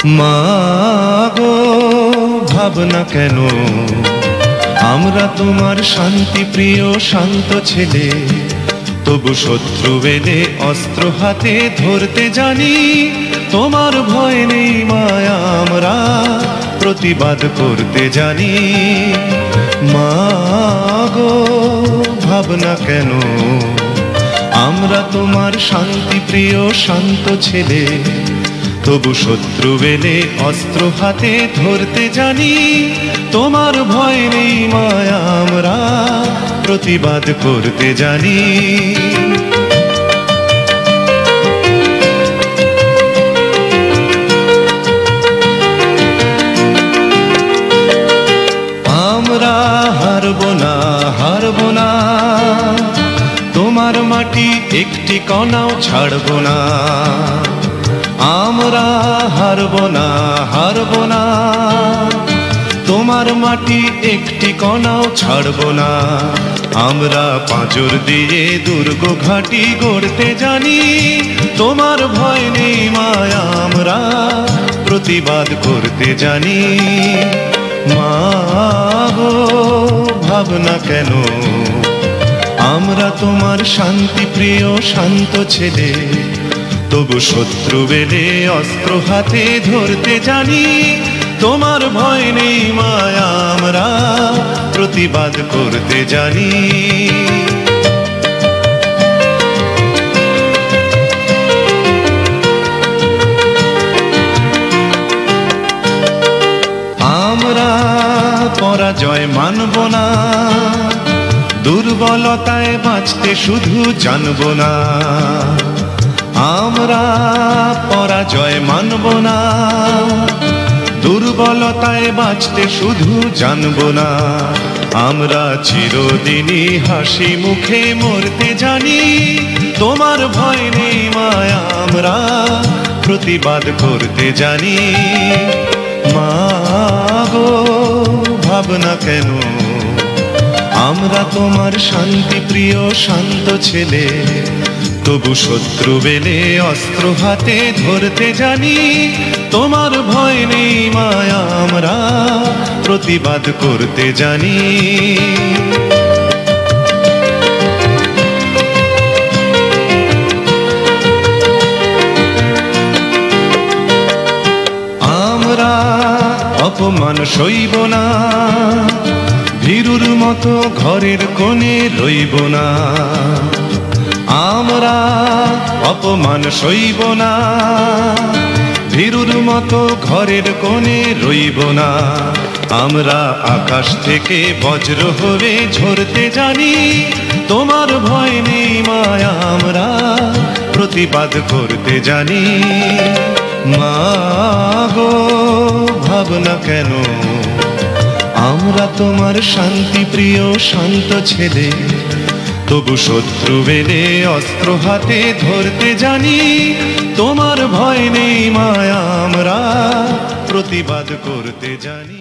মা গো ভাবনা কেন, আমরা তোমার শান্তি প্রিয় শান্ত ছেলে, তবু শত্রু এলে অস্ত্র হাতে ধরতে জানি। তোমার ভয় নেই মায়া, আমরা প্রতিবাদ করতে জানি। মা গো ভাবনা কেন, আমরা তোমার শান্তি প্রিয় শান্ত ছেলে, তবু শত্রু এলে অস্ত্র হাতে ধরতে জানি। তোমার ভয় নেই মায়া, আমরা প্রতিবাদ করতে জানি। আমরা হারব না, হারব না, তোমার মাটি একটি কণাও ছাড়ব না। আমরা হারব না, হারব না, তোমার মাটি একটি কণাও ছাড়ব না। আমরা পাঁজর দিয়ে দুর্গ ঘাঁটি গড়তে জানি। তোমার ভয় নেই মায়া, আমরা প্রতিবাদ করতে জানি। মা গো ভাবনা কেন, আমরা তোমার শান্তি প্রিয় শান্ত ছেলে, তবু শত্রু এলে অস্ত্র হাতে ধরতে জানি। তোমার ভয় নেই মায়া, আমরা প্রতিবাদ করতে জানি। আমরা পরাজয় মানব না, দুর্বলতায় বাঁচতে শুধু জানব না। আমরা পরাজয় মানব না, দুর্বলতায় বাঁচতে শুধু জানব না। আমরা চিরদিনই হাসি মুখে মরতে জানি। তোমার ভয় নেই মায়া, আমরা প্রতিবাদ করতে জানি। মা গো ভাবনা কেন, আমরা তোমার শান্তি প্রিয় শান্ত ছেলে, তবু শত্রু এলে অস্ত্র হাতে ধরতে জানি। তোমার ভয় নেই মায়া, আমরা প্রতিবাদ করতে জানি। আমরা অপমান সইব না, ভীরুর মতো ঘরের কোণে রইব না। আমরা অপমান সইব না, ভীরুর মতো ঘরের কোণে রইব না। আমরা আকাশ থেকে বজ্র হয়ে ঝরতে জানি। তোমার ভয় নেই মায়া, আমরা প্রতিবাদ করতে জানি। মা গো ভাবনা কেন, আমরা তোমার শান্তি প্রিয় শান্ত ছেলে, তবু শত্রু এলে অস্ত্র হাতে ধরতে জানি। তোমার ভয় নেই মায়া, আমরা প্রতিবাদ করতে জানি।